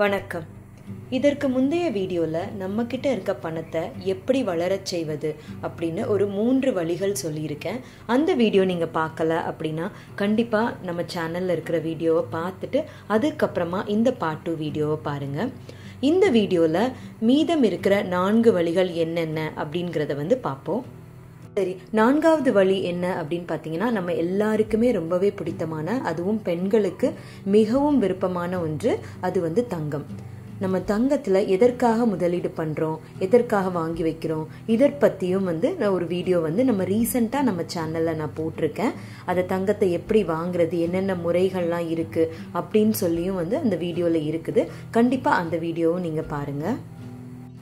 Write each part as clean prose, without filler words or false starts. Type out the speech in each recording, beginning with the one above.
வணக்கம். இதற்கு முந்தைய வீடியோவில் நம்மக்கிட்ட இருக்க பணத்தை எப்படி வளரச் செய்வது அப்படின்னு ஒரு 3 வழிகள் சொல்லியிருக்கேன். அந்த வீடியோ நீங்கள் பார்க்கல அப்படின்னா கண்டிப்பாக நம்ம சேனலில் இருக்கிற வீடியோவை பார்த்துட்டு அதுக்கப்புறமா இந்த பார்ட் 2 வீடியோவை பாருங்கள். இந்த வீடியோவில் மீதம் இருக்கிற 4 வழிகள் என்னென்ன அப்படிங்கிறத பார்ப்போம். சரி, 4வது வழி என்ன அப்படின்னு பார்த்தீங்கன்னா, நம்ம எல்லாருக்குமே ரொம்பவே பிடித்தமான, அதுவும் பெண்களுக்கு மிகவும் விருப்பமான ஒன்று, அது தங்கம். நம்ம தங்கத்தில் எதற்காக முதலீடு பண்ணுறோம், எதற்காக வாங்கி வைக்கிறோம், இதை பற்றியும் நான் ஒரு வீடியோ நம்ம ரீசெண்டாக நம்ம சேனலில் நான் போட்டிருக்கேன். அதை தங்கத்தை எப்படி வாங்குறது, என்னென்ன முறைகள்லாம் இருக்குது அப்படின்னு சொல்லியும் அந்த வீடியோவில் இருக்குது. கண்டிப்பாக அந்த வீடியோவும் நீங்கள் பாருங்கள்.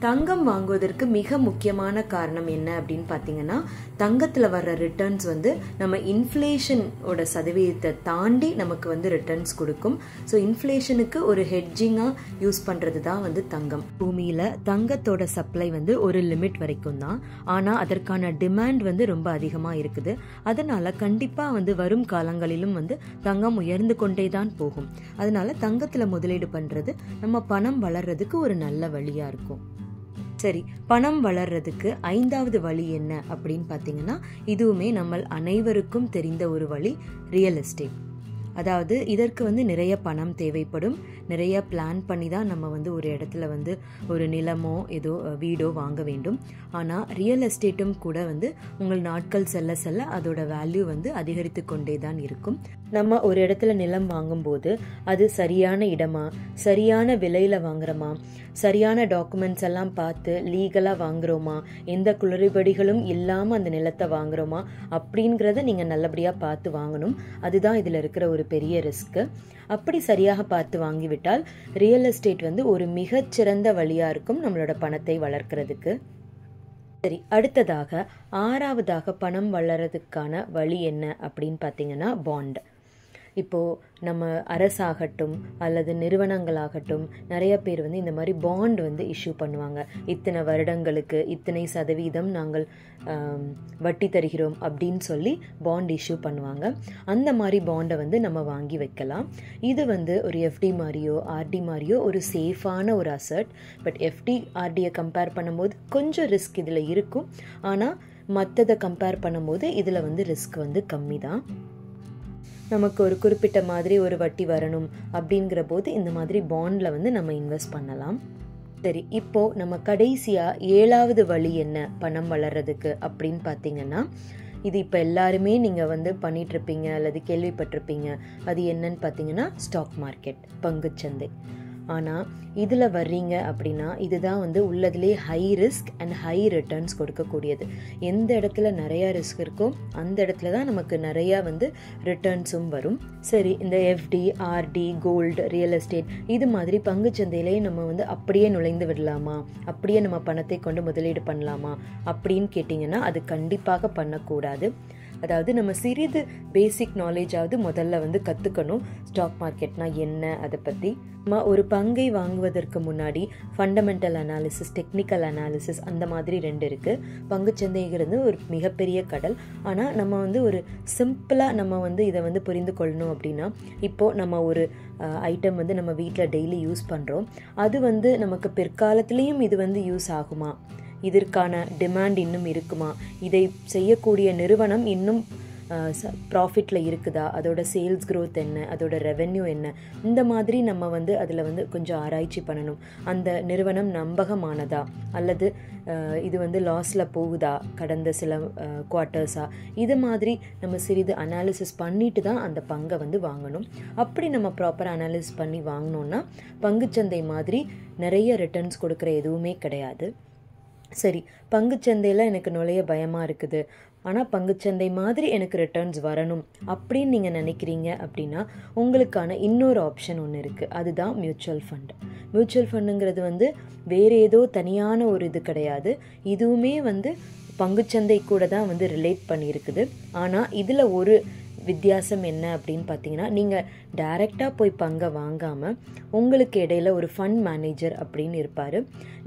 தங்கம் வாங்குவதற்கு மிக முக்கியமான காரணம் என்ன அப்படின்னு பார்த்தீங்கன்னா, தங்கத்தில் வர்ற ரிட்டர்ன்ஸ் நம்ம இன்ஃப்ளேஷனோட சதவீதத்தை தாண்டி நமக்கு ரிட்டர்ன்ஸ் கொடுக்கும். ஸோ இன்ஃப்ளேஷனுக்கு ஒரு ஹெட்ஜிங்காக யூஸ் பண்ணுறது தான் தங்கம். பூமியில் தங்கத்தோட சப்ளை ஒரு லிமிட் வரைக்கும் தான். ஆனால் அதற்கான டிமாண்ட் ரொம்ப அதிகமாக இருக்குது. அதனால கண்டிப்பாக வரும் காலங்களிலும் தங்கம் உயர்ந்து கொண்டே தான் போகும். அதனால தங்கத்தில் முதலீடு பண்ணுறது நம்ம பணம் வளர்றதுக்கு ஒரு நல்ல வழியாக இருக்கும். சரி, பணம் வளர்றதுக்கு 5வது வழி என்ன அப்படின்னு பார்த்தீங்கன்னா, இதுவுமே நம்ம அனைவருக்கும் தெரிந்த ஒரு வழி, ரியல் எஸ்டேட். அதாவது இதற்கு நிறைய பணம் தேவைப்படும். நிறைய பிளான் பண்ணி தான் நம்ம ஒரு இடத்துல ஒரு நிலமோ ஏதோ வீடோ வாங்க வேண்டும். ஆனால் ரியல் எஸ்டேட்டும் கூட உங்கள் நாட்கள் செல்ல செல்ல அதோட வேல்யூ அதிகரித்து கொண்டே தான் இருக்கும். நம்ம ஒரு இடத்துல நிலம் வாங்கும்போது அது சரியான இடமா, சரியான விலையில் வாங்குறோமா, சரியான டாக்குமெண்ட்ஸ் எல்லாம் பார்த்து லீகலாக வாங்குறோமா, எந்த குளறுபடிகளும் இல்லாமல் அந்த நிலத்தை வாங்குறோமா அப்படிங்கிறத நீங்கள் நல்லபடியாக பார்த்து வாங்கணும். அதுதான் இதில் இருக்கிற ஒரு பெரிய ரிஸ்க்கு. அப்படி சரியாக பார்த்து வாங்கிவிட்டால் ரியல் எஸ்டேட் ஒரு மிகச்சிறந்த வழியாக இருக்கும் நம்மளோட பணத்தை வளர்க்கறதுக்கு. சரி, அடுத்ததாக 6வதாக பணம் வளர்றதுக்கான வழி என்ன அப்படின்னு பார்த்தீங்கன்னா, பாண்ட். இப்போது நம்ம அரசாகட்டும் அல்லது நிறுவனங்களாகட்டும் நிறைய பேர் இந்த மாதிரி பாண்ட் இஷ்யூ பண்ணுவாங்க. இத்தனை வருடங்களுக்கு இத்தனை சதவீதம் நாங்கள் வட்டி தருகிறோம் அப்படின்னு சொல்லி பாண்ட் இஷ்யூ பண்ணுவாங்க. அந்த மாதிரி பாண்டை நம்ம வாங்கி வைக்கலாம். இது ஒரு எஃப்டி மாதிரியோ ஆர்டி மாதிரியோ ஒரு சேஃபான ஒரு அசட். பட் எஃப்டி ஆர்டியை கம்பேர் பண்ணும்போது கொஞ்சம் ரிஸ்க் இதில் இருக்கும். ஆனால் மற்றதை கம்பேர் பண்ணும்போது இதில் ரிஸ்க் கம்மி தான். நமக்கு ஒரு குறிப்பிட்ட மாதிரி ஒரு வட்டி வரணும் அப்படிங்கிற போது இந்த மாதிரி பாண்டில் நம்ம இன்வெஸ்ட் பண்ணலாம். சரி, இப்போது நம்ம கடைசியாக 7வது வழி என்ன பணம் வளர்றதுக்கு அப்படின்னு பார்த்தீங்கன்னா, இது இப்போ எல்லாருமே நீங்கள் பண்ணிகிட்ருப்பீங்க அல்லது கேள்விப்பட்டிருப்பீங்க. அது என்னன்னு பார்த்தீங்கன்னா, ஸ்டாக் மார்க்கெட், பங்குச்சந்தை. ஆனால் இதில் வர்றீங்க அப்படின்னா இதுதான் உள்ளதுலே high risk and high returns கொடுக்கக்கூடியது. எந்த இடத்துல நிறையா ரிஸ்க் இருக்கோ அந்த இடத்துல தான் நமக்கு நிறையா ரிட்டர்ன்ஸும் வரும். சரி, இந்த FD, RD, gold, real estate இது மாதிரி பங்குச்சந்தையிலே நம்ம அப்படியே நுழைந்து விடலாமா, அப்படியே நம்ம பணத்தை கொண்டு முதலீடு பண்ணலாமா அப்படின்னு கேட்டிங்கன்னா அது கண்டிப்பாக பண்ணக்கூடாது. அதாவது நம்ம சிறிது பேசிக் நாலேஜாவது முதல்ல கற்றுக்கணும். ஸ்டாக் மார்க்கெட்னா என்ன, அதை பற்றி. நம்ம ஒரு பங்கை வாங்குவதற்கு முன்னாடி ஃபண்டமெண்டல் அனாலிசிஸ், டெக்னிக்கல் அனாலிசிஸ் அந்த மாதிரி 2 இருக்குது. பங்குச்சந்தைங்கிறது ஒரு மிகப்பெரிய கடல். ஆனால் நம்ம ஒரு சிம்பிளாக நம்ம இதை புரிந்து கொள்ளணும் அப்படின்னா, இப்போது நம்ம ஒரு ஐட்டம் நம்ம வீட்டில் டெய்லி யூஸ் பண்ணுறோம். அது நமக்கு பிற்காலத்துலேயும் இது யூஸ் ஆகுமா, இதற்கான டிமாண்ட் இன்னும் இருக்குமா, இதை செய்யக்கூடிய நிறுவனம் இன்னும் ப்ராஃபிட்டில் இருக்குதா, அதோட சேல்ஸ் க்ரோத் என்ன, அதோட ரெவென்யூ என்ன, இந்த மாதிரி நம்ம அதில் கொஞ்சம் ஆராய்ச்சி பண்ணணும். அந்த நிறுவனம் நம்பகமானதா அல்லது இது லாஸில் போகுதா கடந்த சில குவார்ட்டர்ஸாக, இது மாதிரி நம்ம சிறிது அனாலிசிஸ் பண்ணிட்டு தான் அந்த பங்கை வாங்கணும். அப்படி நம்ம ப்ராப்பராக அனாலிசிஸ் பண்ணி வாங்கினோன்னா பங்குச்சந்தை மாதிரி நிறைய ரிட்டர்ன்ஸ் கொடுக்குற எதுவுமே கிடையாது. சரி, பங்குச்சந்தையில் எனக்கு நுழைய பயமாக இருக்குது, ஆனால் பங்குச்சந்தை மாதிரி எனக்கு ரிட்டர்ன்ஸ் வரணும் அப்படின்னு நீங்கள் நினைக்கிறீங்க அப்படின்னா உங்களுக்கான இன்னொரு ஆப்ஷன் ஒன்று இருக்குது. அதுதான் மியூச்சுவல் ஃபண்ட். மியூச்சுவல் ஃபண்டுங்கிறது வேறு ஏதோ தனியான ஒரு இது கிடையாது. இதுவுமே பங்குச்சந்தை கூட தான் ரிலேட் பண்ணியிருக்குது. ஆனால் இதில் ஒரு வித்தியாசம் என்ன அப்படின்னு பார்த்தீங்கன்னா, நீங்கள் டைரெக்டாக போய் பங்கை வாங்காமல் உங்களுக்கு இடையில ஒரு ஃபண்ட் மேனேஜர் அப்படின்னு இருப்பார்.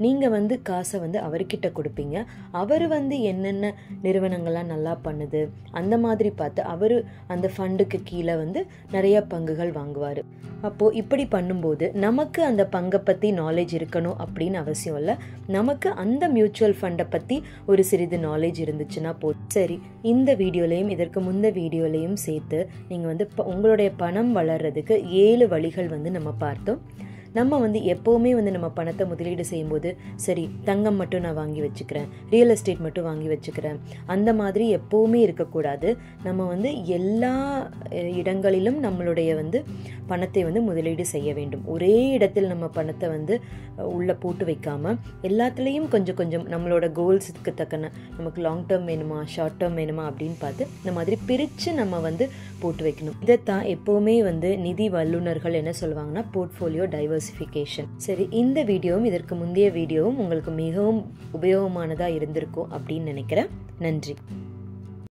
நீங்கள் வந்து காசை வந்து அவர்கிட்ட கொடுப்பீங்க. அவர் வந்து என்னென்ன நிறுவனங்கள்லாம் நல்லா பண்ணுது அந்த மாதிரி பார்த்து அவர் அந்த ஃபண்டுக்கு கீழே வந்து நிறைய பங்குகள் வாங்குவார். அப்போது இப்படி பண்ணும்போது நமக்கு அந்த பங்கை பற்றி நாலேஜ் இருக்கணும் அப்படின்னு அவசியம் இல்லை. நமக்கு அந்த மியூச்சுவல் ஃபண்டை பற்றி ஒரு சிறிது நாலேஜ் இருந்துச்சுன்னா போதும். சரி, இந்த வீடியோலையும் இதற்கு முந்த வீடியோலையும் சேர்த்து நீங்கள் வந்து உங்களுடைய பணம் வளர்கிறதுக்கு 7 வழிகள் வந்து நம்ம பார்த்தோம். நம்ம வந்து எப்போவுமே வந்து நம்ம பணத்தை முதலீடு செய்யும்போது, சரி தங்கம் மட்டும் நான் வாங்கி வச்சுக்கிறேன், ரியல் எஸ்டேட் மட்டும் வாங்கி வச்சுக்கிறேன், அந்த மாதிரி எப்போவுமே இருக்கக்கூடாது. நம்ம வந்து எல்லா இடங்களிலும் நம்மளுடைய வந்து பணத்தை வந்து முதலீடு செய்ய வேண்டும். ஒரே இடத்தில் நம்ம பணத்தை வந்து உள்ளே போட்டு வைக்காமல் எல்லாத்துலேயும் கொஞ்சம் கொஞ்சம் நம்மளோட கோல்ஸுக்கு தக்கன, நமக்கு லாங் டேர்ம் வேணுமா ஷார்ட் டேர்ம் வேணுமா அப்படின்னு பார்த்து இந்த மாதிரி பிரித்து நம்ம வந்து போட்டு வைக்கணும். இதைத்தான் எப்போவுமே வந்து நிதி வல்லுநர்கள் என்ன சொல்லுவாங்கன்னா, போர்ட்ஃபோலியோ டைவர்சிஃபிகேஷன். சரி, இந்த வீடியோவும் இதற்கு முந்தைய வீடியோவும் உங்களுக்கு மிகவும் உபயோகமானதாக இருந்திருக்கும் அப்படின்னு நினைக்கிறேன். நன்றி.